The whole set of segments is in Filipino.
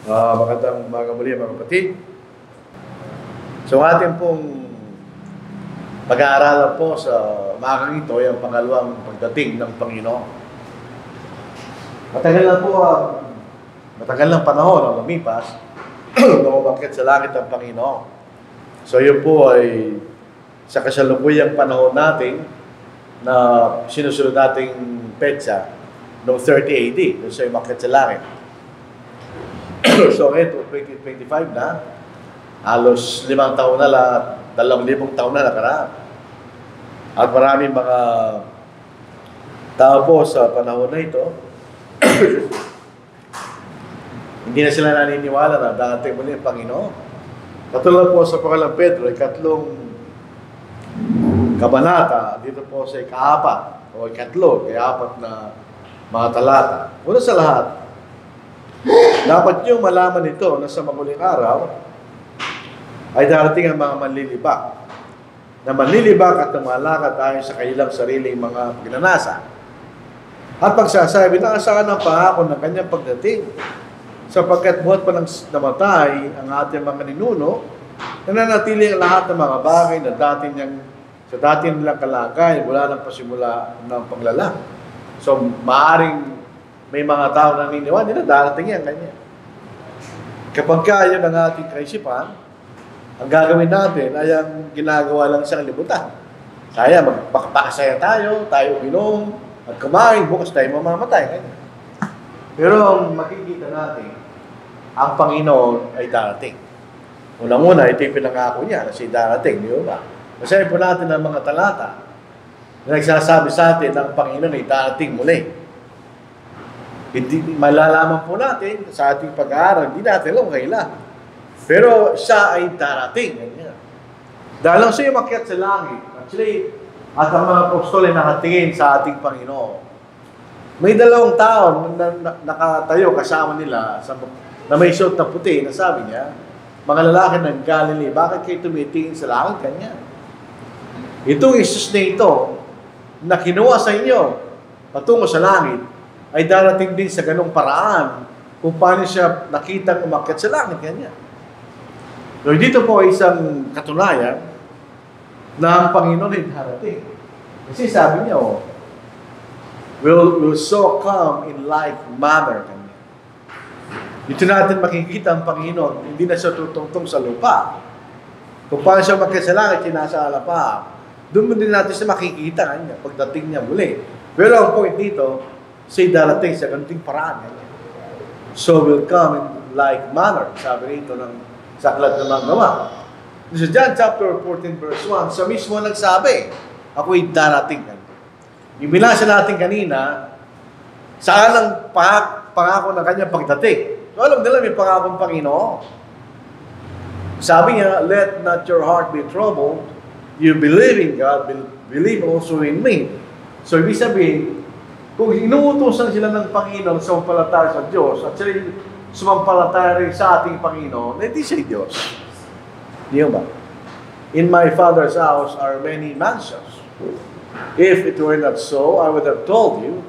Magandang umaga muli mga kapatid. So ating pong pag-aaralan po sa umagang ito ay ang pangalawang pagdating ng Panginoon. Matagal na panahon ang lumipas nung umakyat sa langit ang Panginoon. So yun po ay sa kasalukuyang panahon natin na sinusunod nating petsa noong 30 AD, nung siya umakyat sa langit. So ito, 2025 na, halos 5 taon na lang, 2,000 taon na nakaraan. At maraming mga tao po sa panahon na ito, hindi na sila naniniwala na dati muli ang Panginoon. Katulad po sa Pangalang Pedro, 3 kabanata, dito po sa ika-4 o ika-4 na mga talata. Una sa lahat, dapat nyo malaman ito na sa mamuling araw ay darating ang mga manlilibak na manlilibak at malakad ayon sa kanilang sariling mga ginanasa. At pagsasabi na asahan ang pangako ng kanyang pagdating, sapagkat buhat pa nang namatay ang ating mga ninuno, nananatili ang lahat ng mga bagay na sa dati nilang kalagay mula ng pasimula ng paglalang. So maaring may mga tao na naniniwala nila, darating yan, ganyan. Kapag kaya ng ating kaisipan, ang gagawin natin ay ang ginagawa lang sa kalibutan. Kaya magpakasaya tayo uminom, at kumain, bukas tayo mamamatay, ganyan. Pero ang makikita natin, ang Panginoon ay darating. Unang-una, ito yung pinangako niya na si darating, di ba? Kasi po natin ang mga talata na nagsasabi sa atin na ang Panginoon ay darating muli. Hindi malalaman po natin sa ating pag-aaral, hindi natin alam kailan. Pero siya ay darating. Dahil lang siya umakyat sa langit. Actually, at ang mga apostol ay nakatingin sa ating Panginoon. May 2 tao na nakatayo kasama nila na may suot na puti na sabi niya, mga lalaki ng Galilee, bakit kayo tumitingin sa langit? Kanya. Itong Isus na ito na kinuha sa inyo patungo sa langit, ay darating din sa ganong paraan kung paano siya nakitang umakyat sa langit kanya. So, dito po ay isang katunayan na ang Panginoon ay darating. Kasi sabi niya, will so come in like manner kanya. Dito natin makikita ang Panginoon, hindi na siya tutungtong sa lupa. Kung paano siya umakyat sa langit, sinasa alapa. Doon din natin siya makikita kanya pagdating niya muli. Pero ang point dito, say darating sa ganting paraan. So will come in like manner. Sabi rito ng saklat ng mga gawa. Sa John chapter 14 verse 1, sa mismo nagsabi, ako'y darating. Yung binasa natin kanina, saan ang pangako ng kanyang pagdating? So alam nila may pangakong Panginoon. Sabi niya, let not your heart be troubled. You believe in God, believe also in me. So ibig sabihin, kung inuutosan sila ng Panginoon sa sumampalataya sa Diyos at sila sumampalataya rin sa ating Panginoon, hindi siya Diyos. Di ba? In my Father's house are many mansions. If it were not so, I would have told you,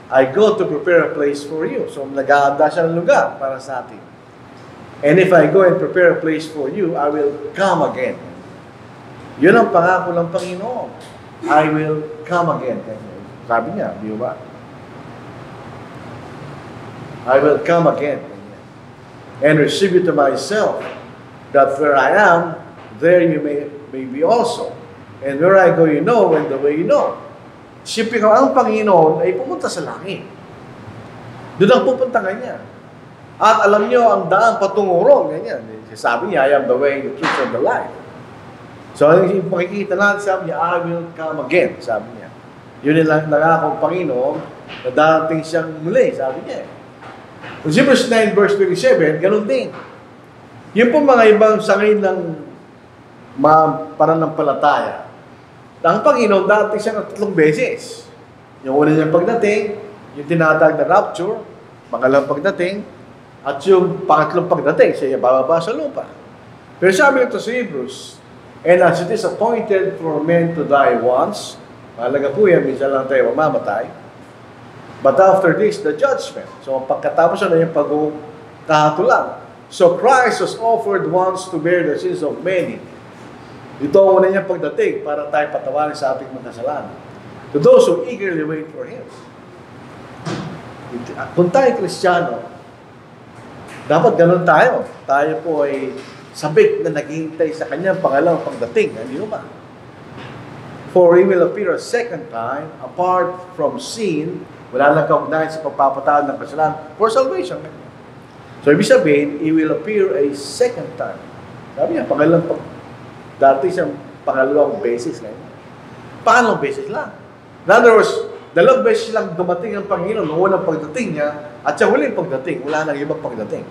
I go to prepare a place for you. So nag-aanda siya ng lugar para sa atin. And if I go and prepare a place for you, I will come again. Yun ang pangako ng Panginoon. I will come again. Sabi niya, di ba? I will come again and receive you to myself, that where I am, there you may be also. And where I go, you know, and the way you know. Siyempre ka, ang Panginoon ay pumunta sa langit. Doon ang pupunta kanya. At alam niyo, ang daan patungo ron, ganyan. Sabi niya, I am the way, the truth, and the life. So, yung makikita natin, sabi niya, I will come again, sabi niya. Yun yung nangakong Panginoon na darating siyang muli, sabi niya. Kung Hebrews 9 verse 27, ganun din. Yun po mga ibang sangay ng pananampalataya. Ang Panginoon darating siya ng 3 beses. Yung una niyang pagdating, yung tinatawag na rapture, pangalawang pagdating, at yung pangatlong pagdating, siya bababa sa lupa. Pero sabi nito sa Hebrews, and as it is appointed for men to die once, mahalaga po yan, minsan lang tayo mamamatay. But after this, the judgment. So, pagkatapos na yung kahatulan. So Christ was offered once to bear the sins of many. Ito ang una niyang pagdating para tayo patawarin sa ating mga kasalanan. To those who eagerly wait for Him. Kung tayo Kristiyano, dapat ganun tayo. Tayo po ay sabik na naghihintay sa Kanyang pangalawang pagdating. Hindi ba? For He will appear a second time, apart from sin, wala lang kaugnayan sa pagpapatawad ng kasalanan, for salvation. So, ibig sabihin, He will appear a second time. Sabi niya, dati siyang pangalawang beses na yun. Pangalawang beses lang. In other words, dalawang beses lang dumating ang Panginoon noong unang pagdating niya, at sa huling pagdating, wala nang ibang pagdating.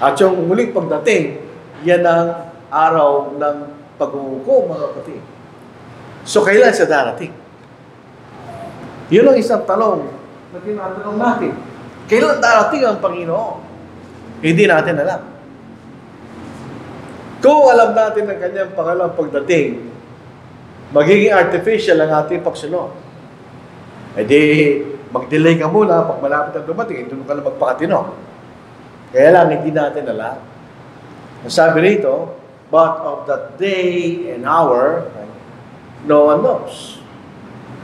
At yung huling pagdating, yan ang araw ng pag-uukom, mga kapatid. So, kailan siya darating? Yun ang isang tanong na tinatanong natin. Kailan darating ang Panginoon? Hindi natin alam. Kung alam natin ang Kanyang pangalawang pagdating, magiging artificial ang ating pagsunod. E di, mag-delay ka muna, pag malapit ang dumating, doon ka na magpakatino. Kaya lang, hindi natin alam. Ang sabi rito, but of that day and hour, no one knows.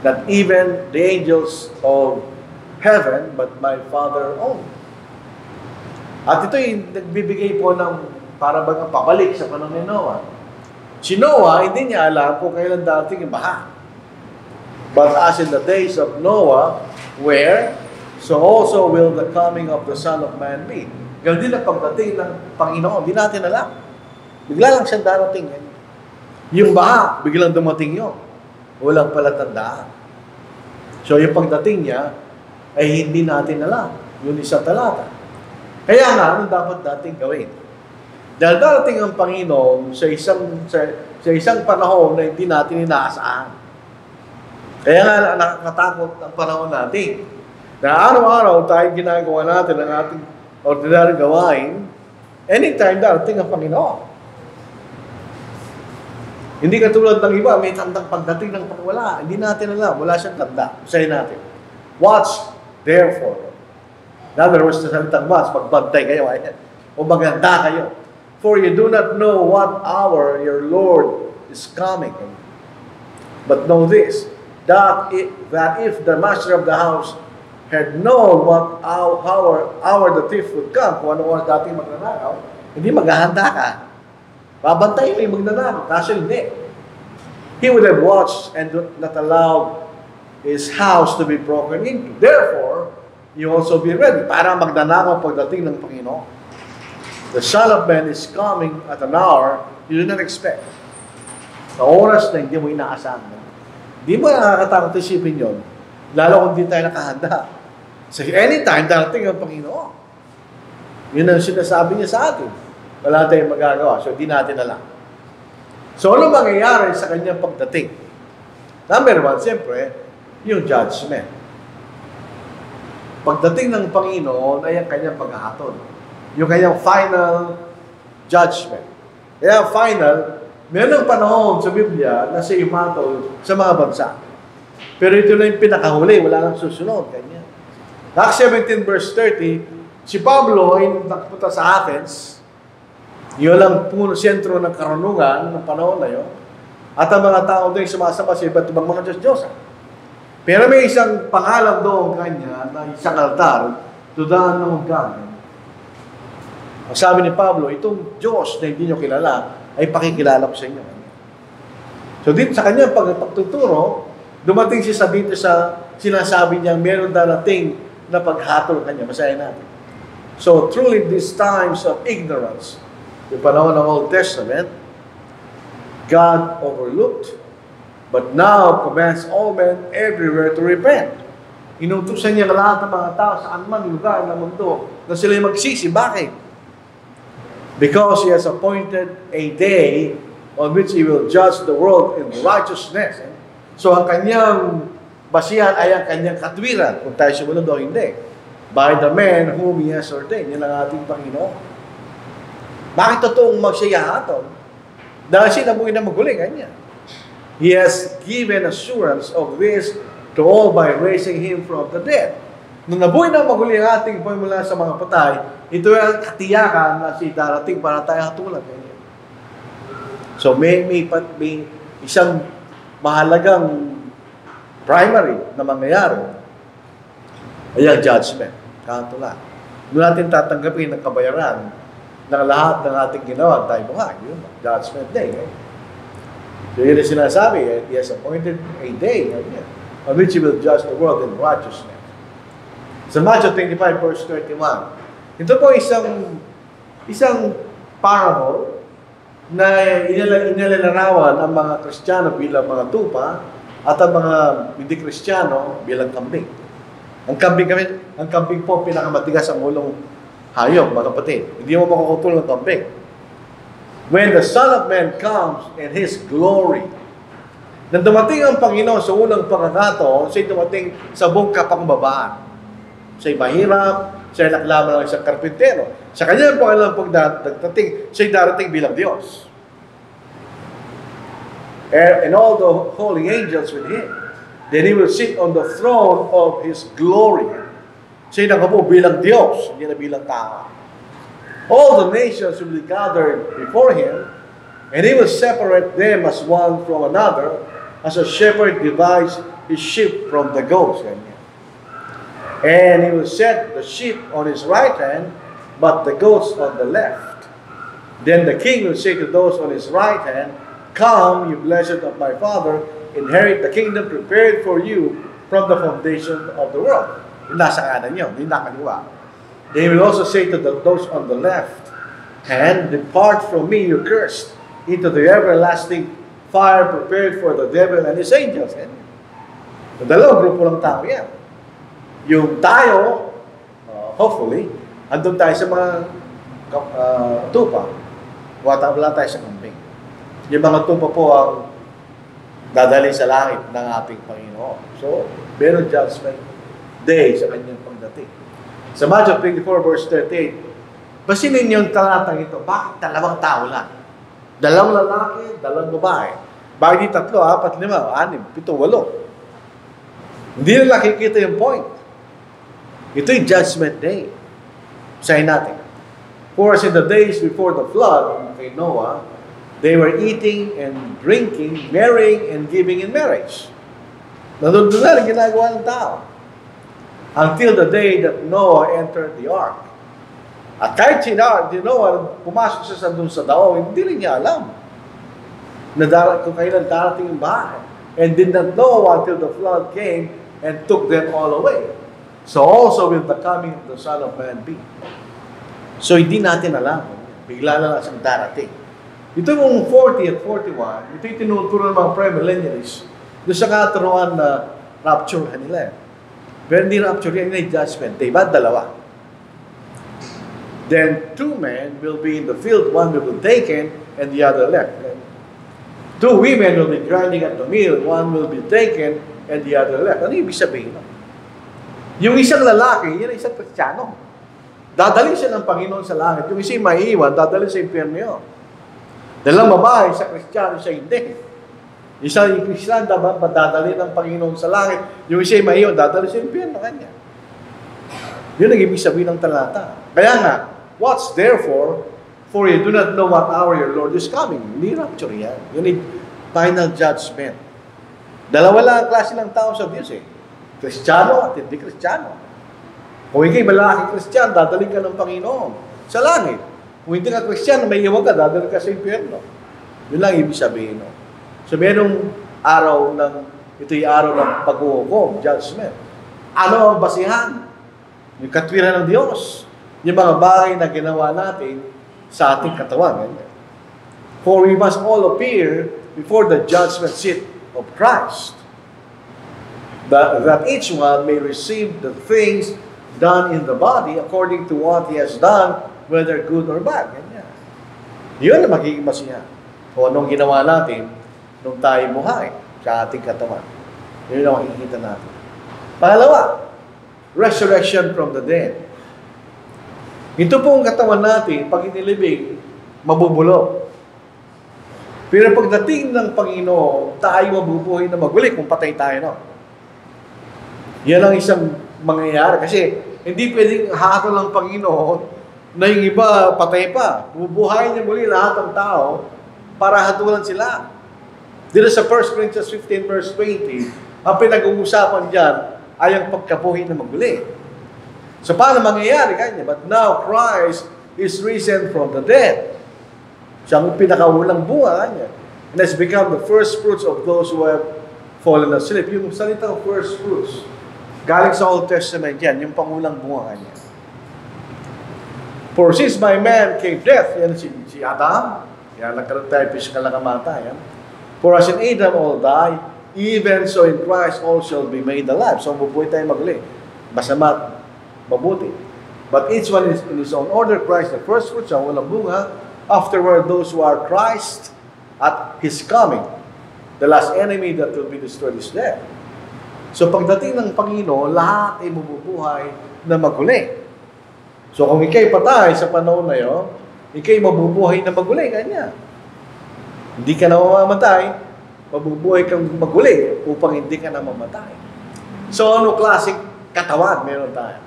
Not even the angels of heaven, but my Father only. At ito'y nagbibigay po ng para bagang pabalik sa panahon ni Noah. Si Noah, hindi niya alam kung kailan dating yung baha. But as in the days of Noah, where, so also will the coming of the Son of Man be. Ganun din ang pagdating ng Panginoon. Hindi natin alam. Bigla lang siya darating. Yung baha, biglang dumating yun. Walang palatandaan. So yung pagdating niya, ay hindi natin alam. Yun isang talata. Kaya nga, anong dapat natin gawin? Dahil darating ang Panginoon sa isang panahon na hindi natin inaasahan. Kaya nga, nakakatakot ang panahon natin. Na araw-araw tayo ginagawa natin ang ating ordinary gawain, anytime darating ang Panginoon. Hindi katulad ng iba, may tandang pagdating ng pagwala. Hindi natin alam. Wala siyang tanda. Say natin. Watch, therefore. In other words, sa salitang watch, pagbantay kayo, o maganda kayo. For you do not know what hour your Lord is coming. But know this, that if the master of the house had known what hour the thief would come, kung ano oras dating magnanakaw, hindi maghahanda ka. Babantay mo yung magnanakaw, kaso hindi. He would have watched and not allowed his house to be broken into. Therefore, you also be ready para magnanakaw pagdating ng Panginoon. The Son of Man is coming at an hour you do not expect. Sa oras na hindi mo inaasahan. Hindi mo nakakatakot isipin yun, lalo kung hindi tayo nakahanda. So anytime darating ang Panginoon. Yun ang sinasabi niya sa atin. Wala tayong magagawa. So, di natin alam. So, ano mangyayari sa kanyang pagdating? Number one, siyempre, yung judgment. Pagdating ng Panginoon ay ang kanyang paghahatol. Yung kanyang final judgment. Kaya final, mayroong panahon sa Biblia na siya imatol sa mga bansa. Pero ito na yung pinakahuli. Wala nang susunod. Kanya. Acts 17 verse 30, si Pablo ay nagpunta sa Athens. Yun lang puno sentro ng karunungan ng panahon na yun. At ang mga tao doon sumasamba sa iba't ibang mga Diyos-Diyos. Pero may isang pangalan doon kanya na isang altar, to the unknown God. Ang sabi ni Pablo, itong Diyos na hindi nyo kilala, ay pakikilala ko sa inyo. So dito sa kanyang pagtuturo, dumating siya dito sa sinasabi niya, meron darating na paghatol kanya. Basahin natin. So truly these times of ignorance, yung panahon ng Old Testament, God overlooked, but now commands all men everywhere to repent. Inutusan niya lahat ng mga tao sa anumang lugar ng mundo na sila magsisi. Bakit? Because He has appointed a day on which He will judge the world in righteousness. So ang kanyang basihan ay ang kanyang katwiran, kung tayo sumunod o hindi, by the man whom He has ordained. Yan ang ating Panginoon. Bakit totoong magsiyahatol? Dahil siya nabuhay na maguli, ganyan. He has given assurance of this to all by raising Him from the dead. Nung nabuhay na maguli ang ating pamula sa mga patay, ito ang katiyakan na si darating para tayo hatulan. So may isang mahalagang primary na mangyayari ay ang judgment. Kahatulan. Doon natin tatanggapin ang kabayaran ng lahat ng ating ginawa tayo buhay. Yun, judgment day. So yun ang sinasabi, He has appointed a day on which He will judge the world in righteousness. Sa Matthew 25 verse 31, ito po isang parable na inilalarawan ang mga Kristiyano bilang mga tupa at ang mga hindi Kristiyano bilang kambing. Ang kambing po pinakamatigas ang ulong hayop, mga kapatid. Hindi mo makakutol ng kambing. When the Son of Man comes in His glory, nang dumating ang Panginoon sa unang pagkakataon, siya'y dumating sa buong kapangbabaan. Siya'y mahirap, siya'y naklaman ng isang karpintero. Sa kanyang pangalang pagdating, siya'y darating bilang Diyos. And all the holy angels with Him. Then He will sit on the throne of His glory. Siya'y nakapo bilang Diyos, hindi na bilang tao. All the nations will be gathered before Him, and He will separate them as one from another, as a shepherd divides his sheep from the goats. And He will set the sheep on His right hand, but the goats on the left. Then the King will say to those on His right hand, Come, you blessed of my Father, inherit the kingdom prepared for you from the foundation of the world. Yung nasa kanan nyo, hindi nakaliwa. They will also say to those on the left hand, Depart from me, you cursed, into the everlasting fire prepared for the devil and his angels. Dalawang grupo lang tao yan. Yung tayo, hopefully, andun tayo sa mga tupa. Wala tayo sa kambing. Yung mga tupa po ang dadali sa langit ng ating Panginoon. So, meron judgment day sa kanyang pagdating. Sa Matthew 24 verse 38, basinin yung talatang ito, bakit dalawang tao lang? Dalawang lalaki, dalawang babae. Bakit di 3, 4, 5, 6, 7, 8? Hindi na nakikita yung point. Ito yung judgment day. Sayin natin. For as in the days before the flood, kay Noah, they were eating and drinking, marrying and giving in marriage. Nandun na rin ginagawa ng tao. Until the day that Noah entered the ark. At kahit si Noah, pumasok siya dun sa daong, hindi rin niya alam na kung kailan darating yung bahay. And did not know until the flood came and took them all away. So also will the coming of the Son of Man be. So hindi natin alam. Bigla na lang siyang darating. Ito yung 40 at 41, ito yung tinuturo ng mga premillennialists doon sa katuruan na rapture nila. Pero hindi rapture yan, hindi judgment day. Ba't dalawa? Then 2 men will be in the field, one will be taken, and the other left. 2 women will be grinding at the mill, one will be taken, and the other left. Ano ibig sabihin? Yung isang lalaki, yan ay isang Kristiyano. Dadali siya ng Panginoon sa langit. Yung isang maiiwan, dadali sa impyerno yun. Dalawang babae, sa Kristiyano siya hindi. Isang Kristiyano dapat madadali ng Panginoon sa langit. Yung isa'y maiiwan, dadali sa impyerno kanya. Yun ang ibig sabihin ng talata. Kaya nga, what's therefore, for you do not know what hour your Lord is coming. Hindi rapture yan. You need final judgment. Dalawa lang ang klase ng tao sa Diyos eh. Kristiyano at hindi Kristiyano. Kung ikay malaki Kristiyano, dadali ka ng Panginoon sa langit. Kung hindi ka Kristiyano, may iwan ka, dadali ka sa impyerno. Yun lang ibig sabihin. No? So, merong araw ng, ito'y araw ng pag-uukom, judgment. Ano ang basihan? Yung katwiran ng Diyos. Yung mga bagay na ginawa natin sa ating katawan. For we must all appear before the judgment seat of Christ. That each one may receive the things done in the body according to what he has done, whether good or bad. Yun ang magiging basihan. Kung anong ginawa natin nung tayo buhay sa ating katawan. Yun ang makikita natin. Pangalawa, resurrection from the dead. Ito pong katawan natin, pag inilibing, mabubulok. Pero pagdating ng Panginoon, tayo mabubuhay na magulik kung patay tayo, no? Yan ang isang mangyayari. Kasi hindi pwedeng hatol ng Panginoon na yung iba patay pa. Bubuhayin niya muli lahat ng tao para hatulan sila. Dito sa 1 Corinthians 15 verse 20, ang pinag-uusapan dyan ay ang pagkabuhay na maguli. So paano mangyayari kanya? But now Christ is risen from the dead. Siya ang pinakaulang buhay niya. And has become the first fruits of those who have fallen asleep. Yung salitang first fruits, galing sa Old Testament yan, yung pangulang buhay niya. For since by man came death, yan si Adam, yan nagkaroon tayo physical na kamatayan. For as in Adam all die, even so in Christ all shall be made alive. So mabuhay tayo maguli. Masama, mabuti. But each one is in his own order. Christ the first fruits, ang walang bunga. Afterward, those who are Christ at His coming. The last enemy that will be destroyed is death. So pagdating ng Panginoon, lahat ay mabubuhay na maguli. So kung ikay patay sa panahon na yun, ikay mabubuhay na maguli, kanya. Hindi ka na mamamatay, mabubuhay kang maguli upang hindi ka na mamatay. So ano klaseng katawan meron tayo?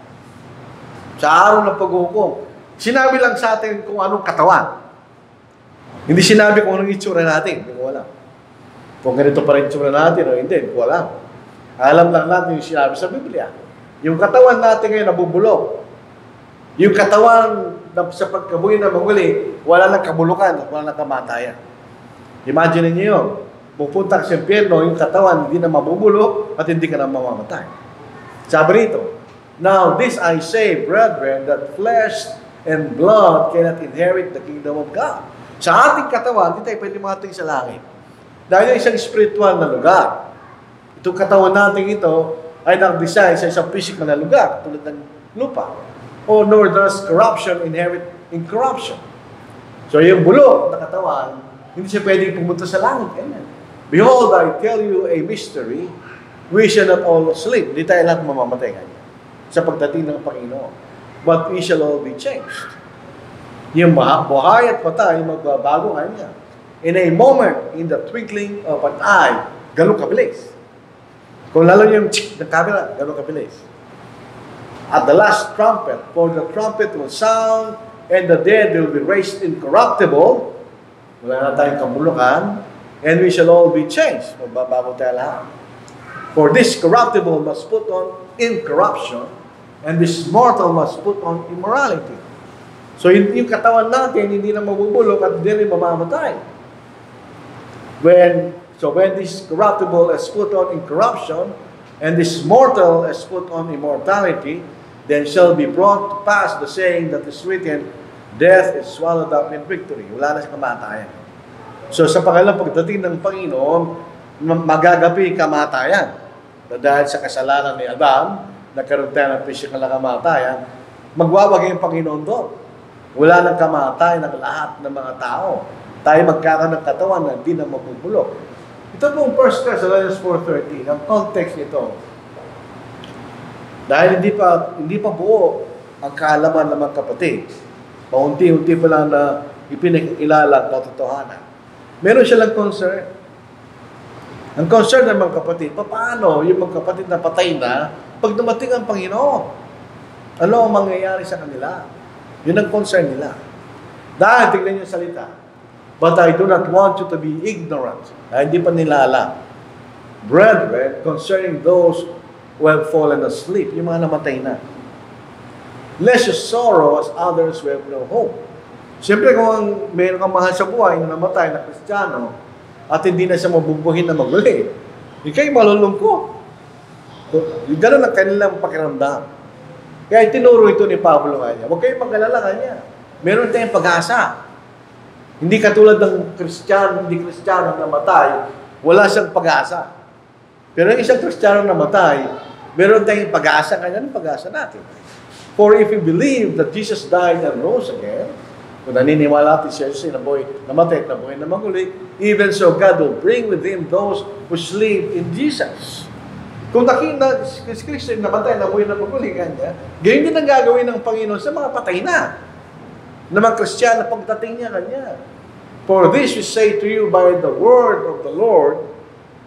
Sa araw ng paghukom, sinabi lang sa atin kung anong katawan. Hindi sinabi kung anong itsura natin, hindi ko alam. Kung ganito pa rin itsura natin o hindi ko alam. Alam lang natin yung sinabi sa Biblia. Yung katawan natin ngayon nabubulok. Yung katawan sa pagkabuhay na maguli, wala nang kabulukan at wala nang kamatayan. Imagine niyo yun. Pupunta ka sa impyerno, yung katawan hindi na mabubulok at hindi ka na mamamatay. Sabi rito, now this I say, brethren, that flesh and blood cannot inherit the kingdom of God. Sa ating katawan, hindi tayo pwede makating sa langit. Dahil yung isang spiritual na lugar. Itong katawan natin ito ay nag-design sa isang physical na lugar, tulad ng lupa. O nor does corruption inherit incorruption. So yung bulok na katawan, hindi siya pwedeng pumunta sa langit. Amen. Behold, I tell you a mystery, we shall not all sleep. Hindi tayo lahat mamamatay kanya sa pagdating ng Panginoon. But we shall all be changed. Yung buhay at patay, magbabago kanya. In a moment, in the twinkling of an eye, ganun kabilis. Kung lalo yung ng camera, ganun kabilis. At the last trumpet, for the trumpet will sound, and the dead will be raised incorruptible. Wala na tayong kabulukan. And we shall all be changed. Magbabago tayo lahat. For this corruptible must put on incorruption, and this mortal must put on immorality. So yung katawan natin, hindi na mabubulok at hindi rin mamamatay. When this corruptible is put on incorruption, and this mortal is put on immortality, then shall be brought to pass the saying that is written, death is swallowed up in victory. Wala na sa kamatayan. So sa pangalang pagdating ng Panginoon, magagapi kamatayan. Dahil sa kasalanan ni Adam, nagkaroon tayo ng physical na kamatayan, magwawag yung Panginoon doon. Wala nang kamatayan ng lahat ng mga tao. Tayo magkakaroon ng katawan na hindi na mabubulok. Ito pong 1 Thessalonians 4:13, ang context nito. Dahil hindi pa buo ang kaalaman ng mga kapatid. Paunti-unti pa lang na ipinakilala ang totohanan. Meron siya lang concern. Ang concern ng mga kapatid, paano yung mga kapatid na patay na pag dumating ang Panginoon? Ano ang mangyayari sa kanila? Yun ang concern nila. Dahil, tignan yung salita. But I do not want you to be ignorant. Hindi pa nila alam. Brethren, concerning those who have fallen asleep, yung mga namatay na. Lest you sorrow as others who have no hope. Siyempre kung mayroon kang mahal sa buhay na namatay na Kristiyano at hindi na siya mabubuhin na maguli, ikay malulungkot. Yung gano'n ang kanilang pakiramdam. Kaya tinuro ito ni Pablo kanya. Huwag kayong mag-alala kanya. Meron tayong pag-asa. Hindi katulad ng hindi Kristiyano na namatay, wala siyang pag-asa. Pero yung isang Kristiyano na namatay, meron tayong pag-asa. Kanya ng pag-asa natin. For if you believe that Jesus died and rose again, kung naniniwala natin siya nabuhay, namatay at nabuhay na maguli, even so God will bring with Him those who sleep in Jesus. Kung nakita si Kristo yung namatay, nabuhay na maguli, kanya, ganyan din ang gagawin ng Panginoon sa mga patay na. Na mga Kristiyano pagdating niya kanya. For this we say to you by the word of the Lord,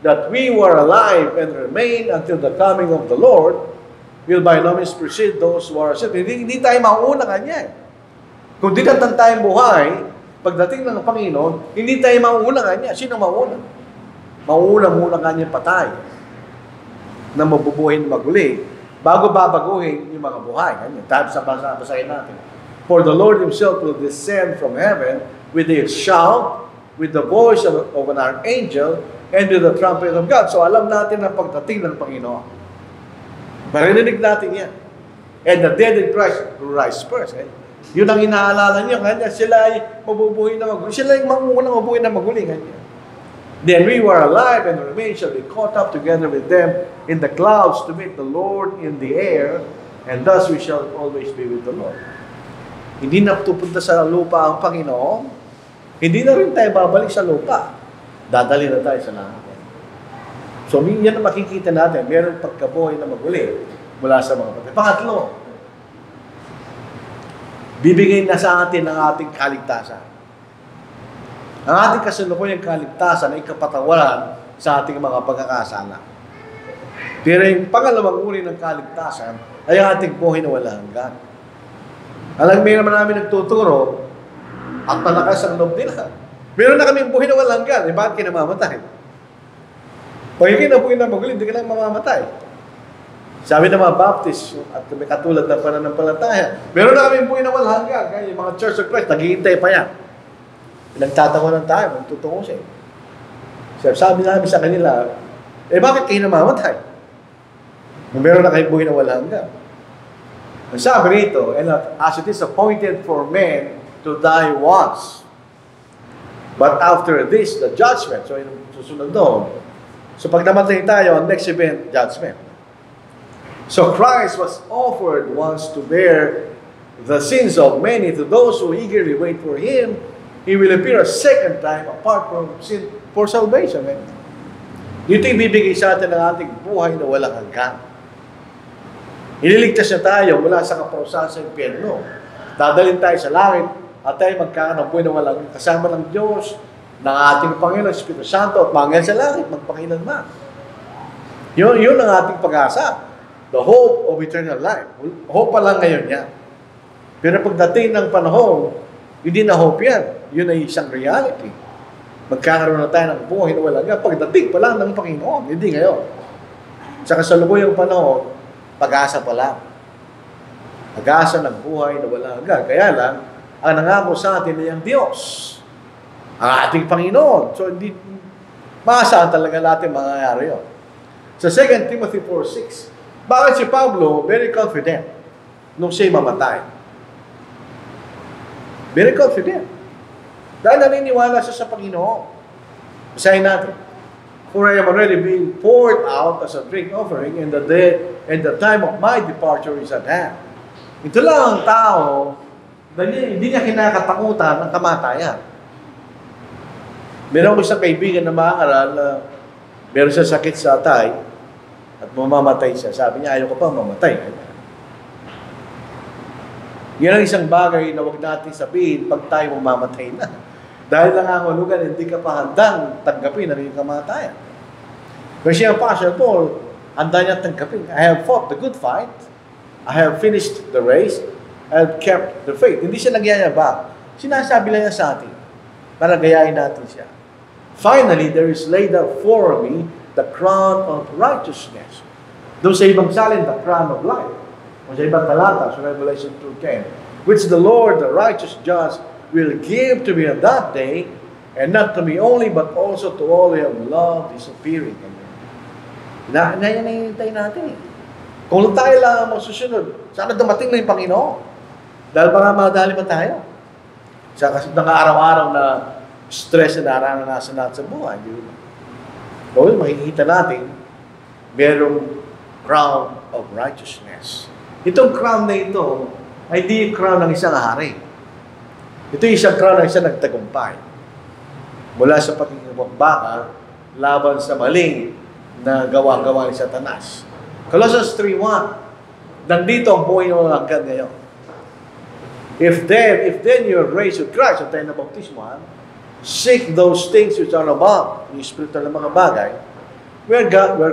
that we who are alive and remain until the coming of the Lord will by no means precede those who are asleep. Hindi tayo mauuna kanya. Kung dinatan tayong buhay, pagdating ng Panginoon, hindi tayo mauuna nga niya. Sino mauuna? Mauuna muna nga niya patay na mabubuhin maguli bago babaguhin yung mga buhay. Tayo sa basahin natin. For the Lord Himself will descend from heaven with a shout, with the voice of an archangel, and with the trumpet of God. So alam natin ang pagdating ng Panginoon. Marinig natin yan. And the dead in Christ will rise first. Yun ang inaalala niyo. Kanya, sila ay mabubuhay na maguli. Sila yung mangunang mabubuhay na maguli. Kanya. Then we who are alive and remain shall be caught up together with them in the clouds to meet the Lord in the air, and thus we shall always be with the Lord. Hindi na pupunta sa lupa ang Panginoon. Hindi na rin tayo babalik sa lupa. Dadali na tayo sa langit. So, yan ang makikita natin. Meron pagkabuhay na maguli mula sa mga patay. Pangatlo, bibigay na sa atin ang ating kaligtasan. Ang ating kasalukuyang kaligtasan ay kapatawaran sa ating mga pagkakasala. Pero yung pangalawang uri ng kaligtasan ay ang ating buhay na walang hanggan. Alam, may naman namin nagtuturo at malakas ang loob nila. Meron na kaming buhay na walang hanggan. Eh, bakit kinamamatay? Pag ikinabuhay na maguli, hindi ka lang mamamatay. Sabi ng mga Baptist, at may katulad na pananampalataya, meron na kaming buhay na walang hanggan. Kaya yung mga Church of Christ, naghihintay pa yan. Nagtatawanan tayo, magtutungusin. Sabi namin sa kanila, eh bakit kayo namamatay? Meron na kayong buhay na walang hanggan. Ang sabi rito, and as it is appointed for men to die once, but after this, the judgment. So, yung susunod doon. So, pag namatay tayo, next event, judgment. So, Christ was offered once to bear the sins of many. To those who eagerly wait for Him, He will appear a second time apart from sin for salvation. Dito ibibigay sa atin ang ating buhay na walang hanggan. Ililigtas na tayo mula sa kaparusahan sa impyerno. Dadalhin tayo sa langit at tayo magkakaroon ng buhay na walang kasama ng Diyos, ng ating Panginoon, Espiritu Santo, at mangyal sa langit, magpakilanman. Yun ang ating pag-asa. The hope of eternal life. Hope pa lang ngayon yan. Pero pagdating ng panahon, hindi na hope yan. Yun ay isang reality. Magkakaroon na tayo ng buhay na walang hanggan. Pagdating pa lang ng Panginoon, hindi ngayon. Sa kasalukuyang panahon, pag-asa pa lang. Pag-asa ng buhay na walang hanggan. Kaya lang, ang nangako sa atin ay ang Diyos. Ang ating Panginoon. So, hindi, maasahan talaga natin mangyayari yun. Sa 2 Timothy 4:6, bakit si Pablo very confident nung siya'y mamatay? Very confident. Dahil naniniwala siya sa Panginoon. Basahin natin. For I am already being poured out as a drink offering, and the time of my departure is at hand. Ito lang ang tao na hindi niya kinakatakutan ng kamatayan. Meron ko isang kaibigan na maaaral na meron siya sakit sa atay at mamamatay siya. Sabi niya, ayaw ko pa mamatay. Yan ang isang bagay na huwag natin sabihin pag tayo mamamatay na. Dahil lang ang hulugan, hindi ka pa handang tanggapin na rin yung kamatayan. Pero siya, Pastor Paul, handa niya tanggapin. I have fought the good fight. I have finished the race. I have kept the faith. Hindi siya nagyayabang. Sinasabi lang niya sa atin para gayahin natin siya. Finally, there is laid up for me the crown of righteousness. Doon sa ibang salin, the crown of life. O sa ibang talata, sa Revelation 2:10, which the Lord, the righteous judge, will give to me on that day, and not to me only, but also to all who have loved His appearing. Yan ang hinihintay natin eh. Kung tayo lang ang masusunod, sana dumating na yung Panginoon. Dahil baka madali pa tayo. Sa araw-araw na stress na naranasan natin sa buhay. O makikita natin, merong crown of righteousness. Itong crown na ito, ay di crown ng isang hari. Ito yung isang crown ng isang nagtagumpay. Mula sa pakikipagbaka, laban sa maling na gawa-gawa ni Satanas. Colossians 3:1, nandito ang buhay ng hanggan ngayon. If then you are raised with Christ, at tayo na bautismohan, seek those things which are above, yung spiritual na mga bagay, where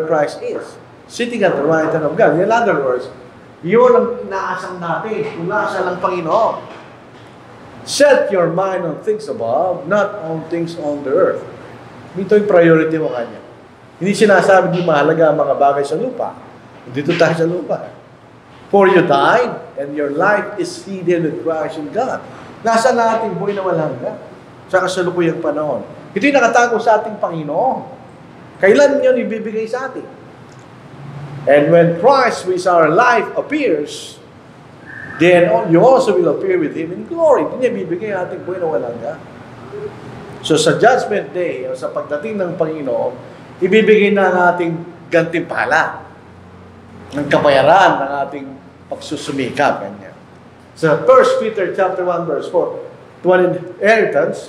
Christ is, sitting at the right hand of God. In other words, yun ang inaasang natin, kung nasa lang Panginoon. Set your mind on things above, not on things on the earth. Ito yung priority mo kanya. Hindi sinasabi di mahalaga ang mga bagay sa lupa. Dito tayo sa lupa. For you died, and your life is hidden with Christ in God. Nasa natin buhay na walang hanggan. Sa kasalukuyang panahon. Ito yung nakatago sa ating Panginoon. Kailan yun ibibigay sa atin? And when Christ, who is our life, appears, then you also will appear with Him in glory. Hindi niya bibigay ang ating buhay na walang hanggan. So sa Judgment Day, o sa pagdating ng Panginoon, ibibigay na ang ating gantimpala, ng kabayaran ng ating pagsusumikap. Ganyan. Sa 1 Peter chapter 1 verse 4, to an inheritance,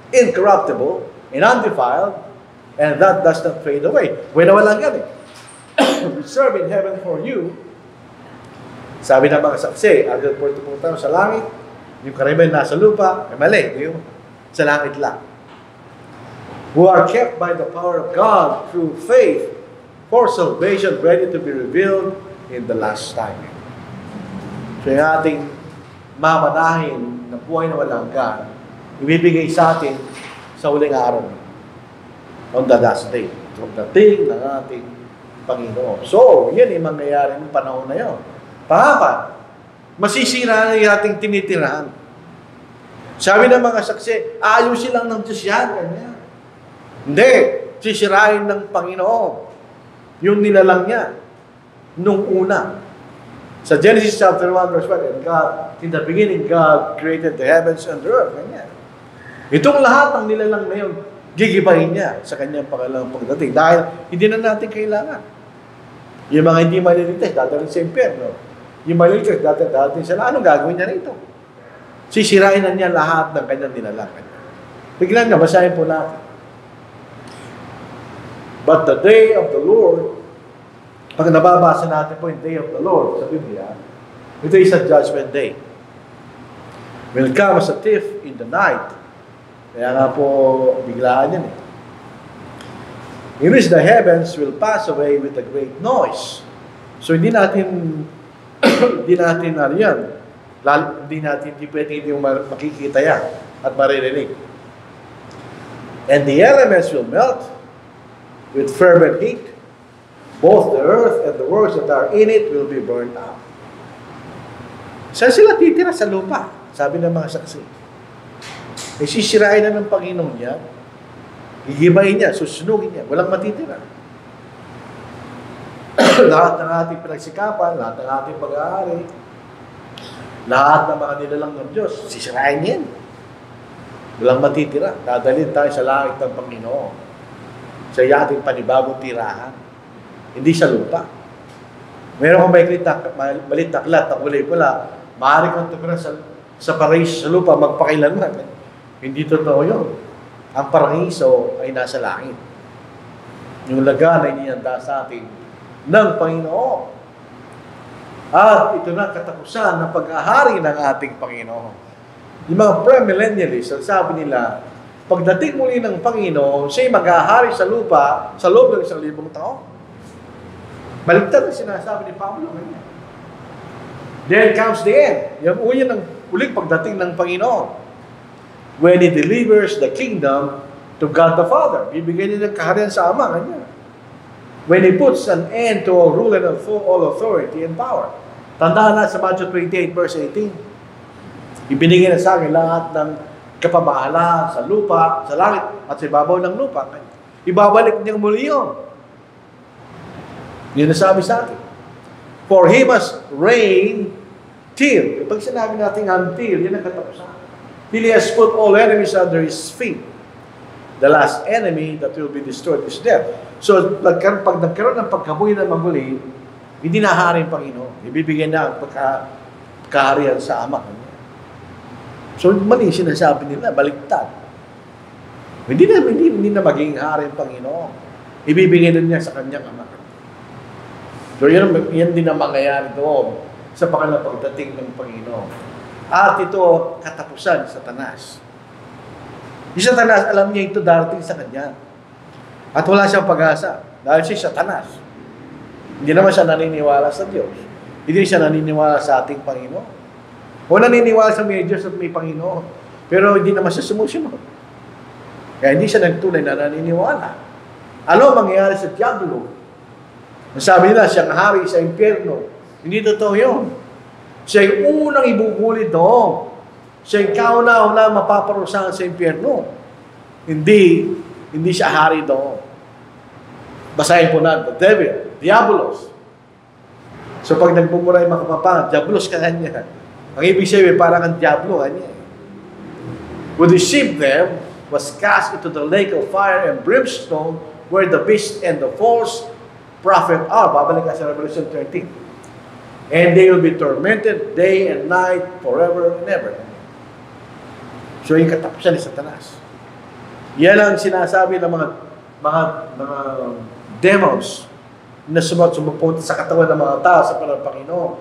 incorruptible, and undefiled, and that does not fade away. Buhay na walang hanggan eh. Serve in heaven for you. Sabi ng mga saksi, agad po ito punta sa langit, yung karamihan nasa lupa, mali, yung sa langit lang. Who are kept by the power of God through faith for salvation ready to be revealed in the last time. So yung ating mamanahin na buhay na walang hanggan, ibibigay sa atin sa huling araw on the last day. Pagdating ng ating Panginoon. So, yan yung mangyayari ng panahon na yun. Pangapa, masisira na yung ating tinitirahan. Sabi ng mga saksi, ayusin lang ng Diyos yan. Ganyan. Hindi. Sisirain ng Panginoon. Yung nilalang niya. Nung una. Sa Genesis chapter 1 verse 1, and God, in the beginning, God created the heavens and the earth. Ganyan. Itong lahat ng nilalang na yun, gigibahin niya sa kanyang pangalang pagdating. Dahil hindi na natin kailangan. Yung mga hindi maliligtas, dadalhin sa impyerno. Yung maliligtas, dadalhin sa anong gagawin niya rito? Sisirain na niya lahat ng kanyang nilalangan. Biglang nga, basahin po natin. But the day of the Lord, pag nababasa natin po yung day of the Lord sa Biblia, ito is a judgment day. Will come as a thief in the night. Kaya nga po, biglaan yan eh. In which the heavens will pass away with a great noise. So hindi natin hindi pwede hindi makikita yan at maririnig. And the elements will melt with fervent heat. Both the earth and the works that are in it will be burned out. Saan sila titira? Sa lupa, sabi ng mga saksi. Sisirain na ng Panginoon niya. Gigibahin niya, susunugin niya, walang matitira. Lahat ng ating pinagsikapan, lahat ng ating pag-aari, lahat ng mga nilalang ng Diyos, sisirain niya. Walang matitira. Dadalhin tayo sa langit ng Panginoon. Sa ating panibagong tirahan. Hindi sa lupa. Meron kang malit na klat, na kulay pula, maaari kang tumira sa paraiso sa lupa, magpakailanman. Hindi totoo yun. Ang paraiso ay nasa langit. Yung lagan ay niyanda sa atin ng Panginoon. At ito na katapusan ng pag-ahari ng ating Panginoon. Yung mga premillennialists, sabi nila, pagdating muli ng Panginoon, siya'y mag-ahari sa lupa sa loob ng 1,000 taon. Baligtad ang sinasabi ni Pablo. Then comes the end. Yung uling pagdating ng Panginoon. When He delivers the kingdom to God the Father. Bibigyan niya ng kaharian sa Ama. Kanya. When He puts an end to all rule and all authority and power. Tandaan na sa Matthew 28 verse 18. Ibinigay na sa akin lahat ng kapamahalaan sa lupa, sa langit, at sa ibabaw ng lupa. Ibabalik niyang muli yun. Yun nasabi sa atin. For He must reign till. Pag sinabi natin until, yun ang katapusan. Till He has put all enemies under His feet. The last enemy that will be destroyed is death. So, pag nagkaroon ng pagkabuhay ng maguli, hindi nahari ang Panginoon. Ibibigyan na ang pagkaharian sa Ama. So, mali sinasabi nila, baliktad. Hindi na magiging hari ang Panginoon. Ibibigyan na niya sa kanyang Ama. So, yan din ang mangyayari doon sa pagdating ng Panginoon. At ito, katapusan, Satanas. Si Satanas, alam niya ito darating sa kanya. At wala siyang pag-asa. Dahil si Satanas, hindi naman siya naniniwala sa Diyos. Hindi siya naniniwala sa ating Panginoon. O naniniwala sa may Diyos at may Panginoon. Pero hindi naman siya sumusunod. Kaya hindi siya nagtunay na naniniwala. Ano ang mangyayari sa Diablo? Sabi nila, siyang hari sa impyerno. Hindi totoo yun. Siya yung unang ibubuli doon. Siya yung kauna-una mapaparusahan sa impyerno. Hindi siya hari doon. Basahin po natin, the devil, Diabolos. So pag nagbumura yung mga kapapangan, Diabolos ka kanya. Ang ibig sabihin, parang ang Diablo kanya. Who deceived them was cast into the lake of fire and brimstone where the beast and the false prophet are. Babalik ka sa Revelation 13. And they will be tormented day and night forever and ever. So yung katapusan ni Satanas. Yan ang sinasabi ng mga demons na sumupunta sa katawan ng mga tao sa panahon ng Panginoon.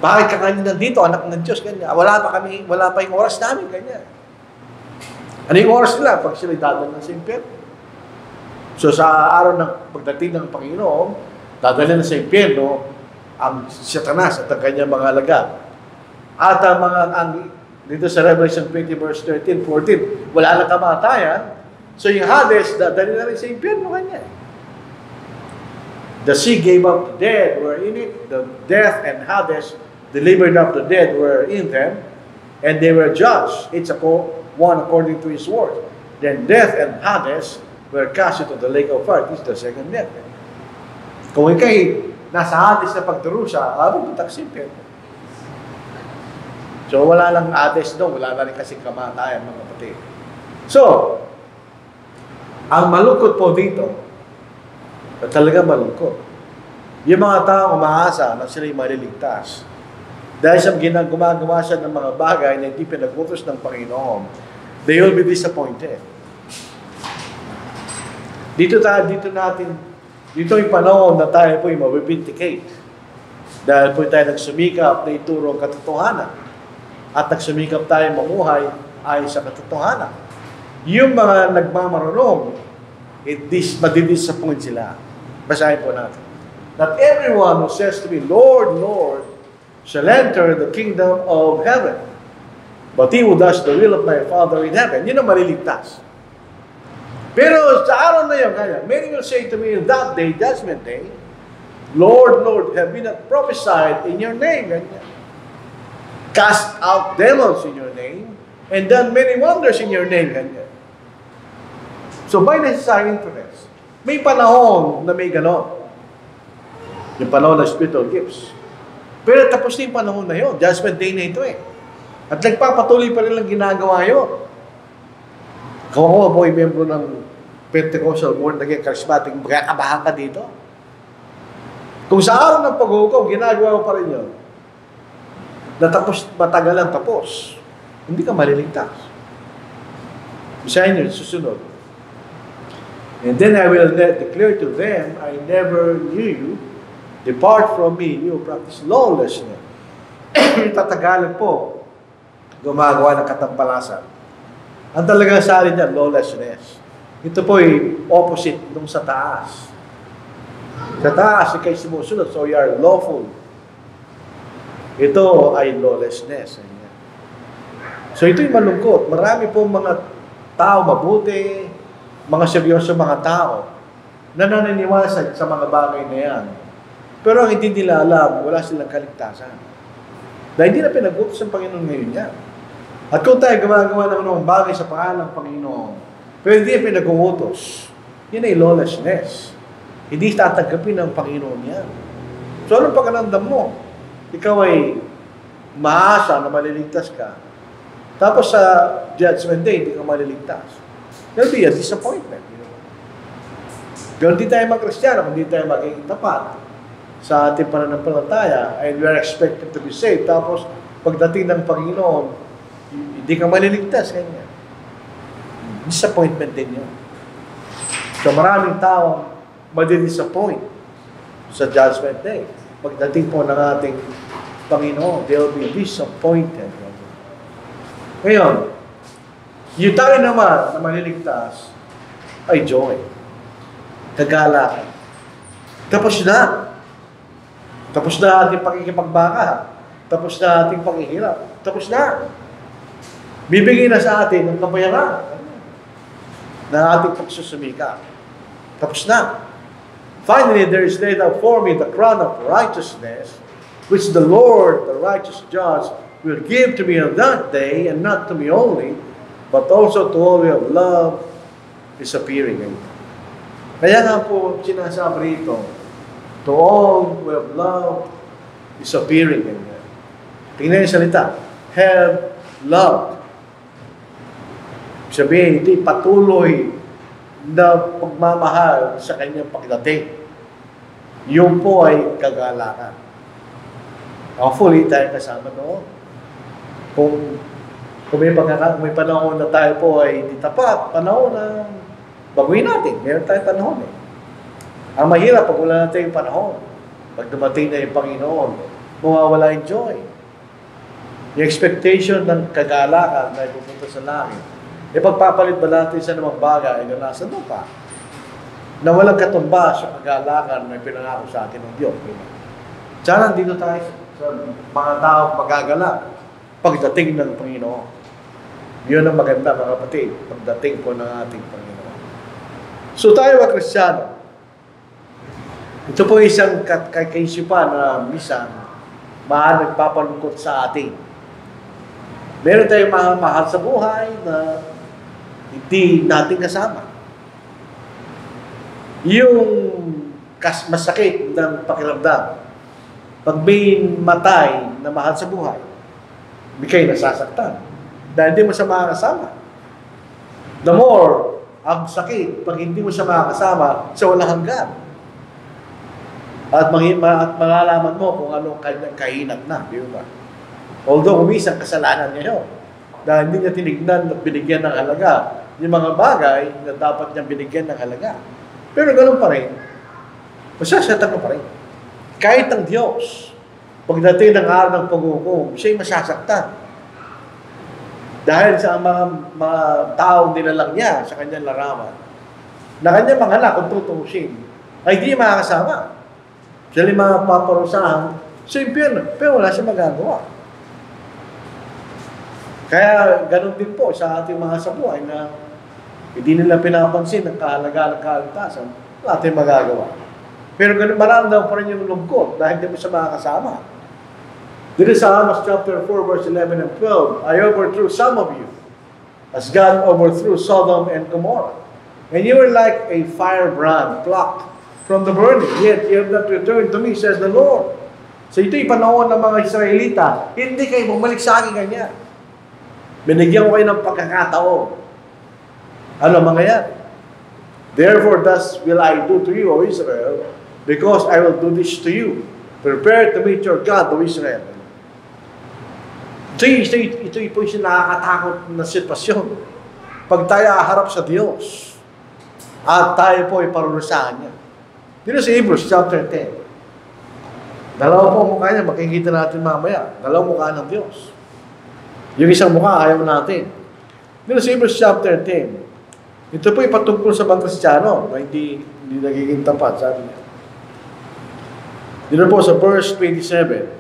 Bakit ka kanina nandito, anak ng Diyos, ganyan. Wala pa yung oras namin, ganyan. Ano yung oras nila? Pag sila'y dadalhin sa impyerno. So sa araw ng pagdating ng Panginoon, dadalhin na sa impyerno ang Satanas at ang kanyang mga alagad. At dito sa Revelation 20 verse 13, 14, wala lang kamatayan. So yung Hades, dadalhin na rin sa impyerno kanya. The sea gave up the dead were in it. The death and Hades delivered up the dead were in them, and they were judged, each one according to his work. Then death and Hades were cast into the lake of fire. This is the second death. Kung ikay nasa Hades na pagdurusa, pupunta ka sa impyerno. So wala lang Hades doon, wala na rin kasi kamatayan, mga kapatid. So, ang malungkot po dito, talaga malungkot. Yung mga tao umaasa na sila'y maliligtas. Dahil sa gumagawa siya ng mga bagay na hindi pinag-utos ng Panginoon, they will be disappointed. Dito yung panahon na tayo po yung mabibindicate. Dahil po tayo nagsumikap na ituro ang katotohanan. At nagsumikap tayo mamuhay ayon sa katotohanan. Yung mga nagmamarunong, madidisappoint sila. Basahin po natin. Not everyone who says to me, Lord, Lord, shall enter the kingdom of heaven, but he who does the will of my Father in heaven. Yun ang maliligtas. Pero sa araw na yun, many will say to me in that day, judgment day, Lord, Lord, have we not prophesied in your name? Ganyan. Cast out demons in your name, and done many wonders in your name. Ganyan. So by necessary interest, may panahon na may ganon. Yung panahon ng spiritual gifts. Pero tapos na yung panahon na yun. Judgment day na ito eh. At nagpapatuloy pa rin lang ginagawa yun. Kawawa po yung membro ng Pentecostal, born again, charismatic, magkakabahan ka dito. Kung sa araw ng paghukom, ginagawa mo pa rin yun. Natapos, matagal ang tapos. Hindi ka maliligtas. Bisahin yun, susunod. And then I will declare to them, I never knew you. Depart from me, you practice lawlessness. Tatagalan po, gumagawa ng katampalasan. Ang talagang sali niya, lawlessness. Ito po ay opposite nung sa taas. Sa taas, ikay sumusunod, so you are lawful. Ito ay lawlessness. So ito'y malungkot. Marami po mga tao mabuti, mga seryoso mga tao, na naniniwala sa mga bagay na yan. Pero ang hindi nila alam, wala silang kaligtasan. Dahil hindi na pinag-utos ng Panginoon ngayon yan. At kung tayo gumagawa ng mga bagay sa pangalan ng Panginoon, pero hindi na pinag-utos, yun ay lawlessness. Hindi tatanggapin ng Panginoon yan. So anong pakiramdam mo? Ikaw ay maasa na maliligtas ka. Tapos sa judgment day, hindi ka maliligtas. There'll be a disappointment. Pero hindi tayo mag-Kristiyano, hindi tayo magiging tapat sa ating pananampalataya, and we are expected to be saved. Tapos, pagdating ng Panginoon, hindi ka maliligtas, ganyan. Disappointment din yun. So, maraming tao madi-disappoint sa Judgment Day. Pagdating po ng ating Panginoon, they will be disappointed. Ngayon, yung tayo naman na maliligtas ay joy. Kagalakan. Tapos na. Tapos na ating pakikipagbaka. Tapos na ating paghihirap. Tapos na. Bibigay na sa atin ang kabayaran na ating pagsusumika. Tapos na. Finally, there is laid out for me the crown of righteousness, which the Lord, the righteous judge, will give to me on that day, and not to me only, but also to all who have loved His appearing. Kaya nga po sinasabi rito, to all who have loved His appearing. Tingnan yung salita, have loved. Sabihin, ito'y patuloy na pagmamahal sa kanyang pagdating. Yung po ay kagalakan. Hopefully, tayo kasama noon. Kung may panahon na tayo po ay hindi tapat, panahon na baguhin natin. Meron tayong panahon eh. Ang mahirap pag wala natin yung panahon. Pag dumating na yung Panginoon, mawawala yung joy. Yung expectation ng kagalakan na ipupunta sa langit. E pagpapalit ba natin sa namang bagay na nasa lupa? Na walang katumbas sa kagalakan na pinangako sa atin ng Diyos. Sana dito tayo sa mga taong magagalak pagdating ng Panginoon. Yun ang maganda mga kapatid, pagdating po ng ating Panginoon. So tayo mga Kristiyano, ito po isang kaisipan na minsan nagpapalungkot sa atin. Meron tayong mga mahal sa buhay na hindi natin kasama. Yung masakit ng pakiramdam, pag may matay na mahal sa buhay, hindi kayo nasasaktan. Dahil hindi mo siya makakasama. The more, ang sakit, pag hindi mo siya makakasama, sa walang hanggan. At malalaman mo kung anong kanyang kahinat na. Di ba? Although, umisang kasalanan niya yun. Dahil hindi niya tinignan at binigyan ng halaga yung mga bagay na dapat niyang binigyan ng halaga. Pero ganun pa rin, masasaktan mo pa rin. Kahit ang Diyos, pagdating ng araw ng paghukom, siya'y masasaktan. Dahil sa mga taong nilalang niya sa kanyang larawan, na kanyang mga anak, kung tutusin, ay hindi makakasama. Siya rin mga paparusahan sa impyerno, pero wala siya magagawa. Kaya ganun din po sa ating mga sabuhay na hindi nila pinapansin ang kahalagaan ng kaligtasan, wala tayong magagawa. Pero ganun maramdaman pa rin yung lungkot dahil hindi mo siya makakasama. Dito sa Amos chapter 4, verse 11 and 12, I overthrew some of you, as God overthrew Sodom and Gomorrah. And you were like a firebrand plucked from the burning, yet you have not returned to me, says the Lord. So ito'y panahon ng mga Israelita, hindi kayo bumalik sa akin ganyan. Binigyan ko kayo ng pagkakataon. Ano mga yan? Therefore, thus will I do to you, O Israel, because I will do this to you. Prepare to meet your God, O Israel. Ito po yung nakakatakot na sitwasyon. Pag tayo aharap sa Diyos, at tayo po ay parurusahan niya. Dito sa Hebrews chapter 10. Dalawa po mukha niya, makikita natin mamaya. Dalawa mukha ng Diyos. Yung isang mukha, ayaw natin. Dito sa Hebrews chapter 10. Ito po ipatungkol sa mga Kristiyano na hindi nagiging tapat, sabi niya. Dito po sa verse 27.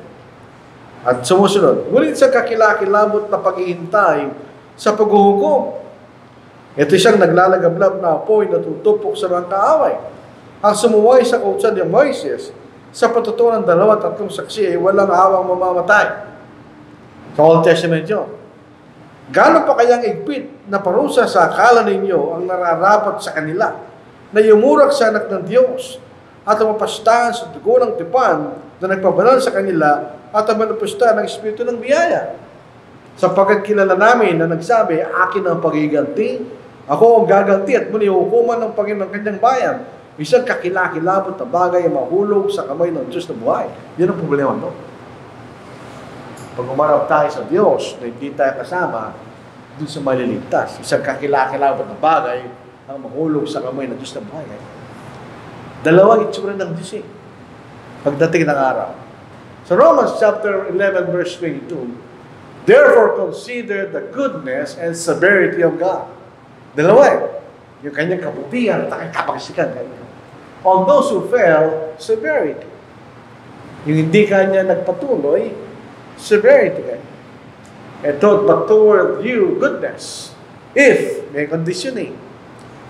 At sumusunod, ngunit sa kakilakilabot na paghihintay sa paghuhukom. Ito siyang naglalagablab na apoy na tutupok sa mga kaaway. Ang sumuway sa kautsan ni Moises, sa patutunan ng 2-3 saksi ay walang awang mamamatay. Sa Old Testament yun. Gano'n pa kayang igpit na parusa sa akala ninyo ang nararapat sa kanila na yumurak sa anak ng Diyos at mapastahan sa dugo ng tipan na nagpabanal sa kanila at manupusta ng Espiritu ng biyaya. Sapagkat kilala namin na nagsabi, akin ang pagiganti, ako ang gaganti at muli hukuman ng Panginoon ng kanyang bayan. Isang kakilakilabot na bagay ang mahulog sa kamay ng Diyos na buhay. Yan ang problema no? Pag umarap tayo sa Diyos na hindi tayo kasama, doon sa maliligtas. Isang kakilakilabot na bagay ang mahulog sa kamay ng Diyos na buhay. Dalawang itsura ng Diyos eh. Pagdating ng araw. Sa Romans chapter 11 verse 22, therefore consider the goodness and severity of God. Dalawa eh. Yung kanyang kabutihan at kanyang kapagsikan. On those who fell, severity. Yung hindi kanya nagpatuloy, severity. Ito, but toward you, goodness. If, may conditioning,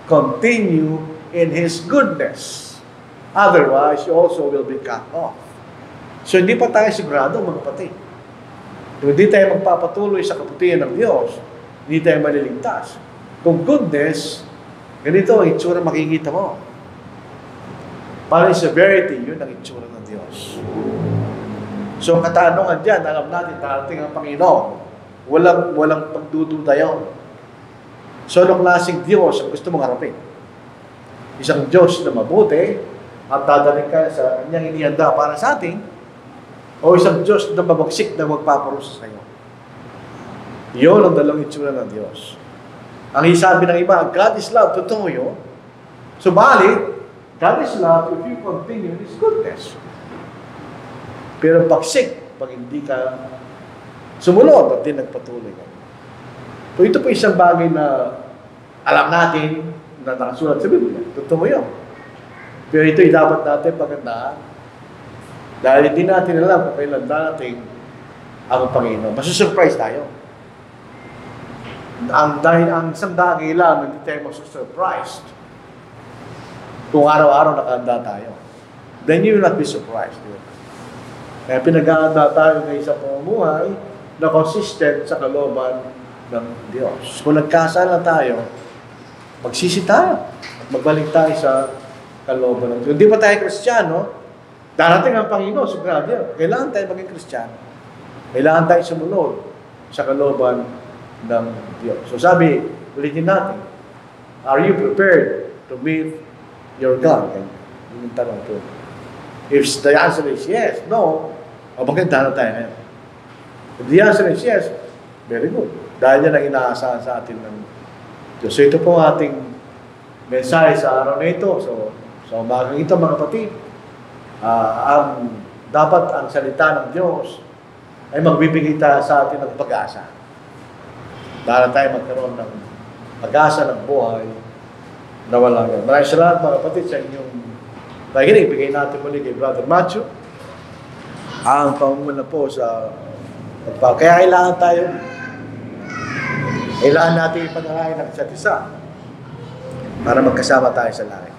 continue in His goodness. Otherwise, you also will be cut off. So, hindi pa tayo sigurado, mga kapatid. Kung hindi tayo magpapatuloy sa kabutihan ng Diyos, hindi tayo maliligtas. Kung goodness, ganito ang itsura makikita mo. Para severity, yun ang itsura ng Diyos. So, katanungan dyan, alam natin, darating ang Panginoon. Walang pagdududa yun. So, anong klaseng Diyos ang gusto mong harapin? Isang Diyos na mabuti at dadaling ka sa kanyang inihanda para sa atin, o isang Diyos na mabagsik na magpaparusa sa iyo. Yun ang dalawang itsura ng Diyos. Ang isabi ng iba, God is love, totoo yun. Subalit, God is love if you continue in His goodness. Pero pagsik, pag hindi ka sumunod at din nagpatuloy ka. So ito po isang bagay na alam natin na nakasulat sa Biblia. Totoo yun. Pero ito'y dapat natin pagandaan dahil hindi natin alam kung kailan natin ang Panginoon. Masusurprise tayo. Dahil ang isang dakilan, hindi tayo masusurprised kung araw-araw nakahanda tayo. Then you will not be surprised. Kaya pinag-aanda tayo ng isang pamumuhay na consistent sa kalooban ng Diyos. Kung nagkasala tayo, magsisi tayo. Magbalik tayo sa kalooban ng Diyos. Hindi pa tayo Kristiyano, darating ang Panginoon, sigurado yan. Kailangan tayo maging Kristiyano. Kailangan tayo sumunod sa kalooban ng Diyos. So sabi, ulitin natin, are you prepared to meet your God? Yung tanong po. If the answer is yes, no, o maganda na tayo ngayon. If the answer is yes, very good. Dahil yan ang inaasahan sa atin ng Diyos. So ito po ang ating mensahe sa araw na ito. So sa umagang ito, mga kapatid, dapat ang salita ng Diyos ay magbibigay sa atin ng pag-asa. Para tayo magkaroon ng pag-asa ng buhay na walang yan. Maraming salamat, mga kapatid, sa inyong nakikinig. Bigay natin muli kay Brother Matthew ang pamumula po sa pagpapalala. Kaya kailangan natin ipag-aralan ng isa't isa para magkasama tayo sa langit.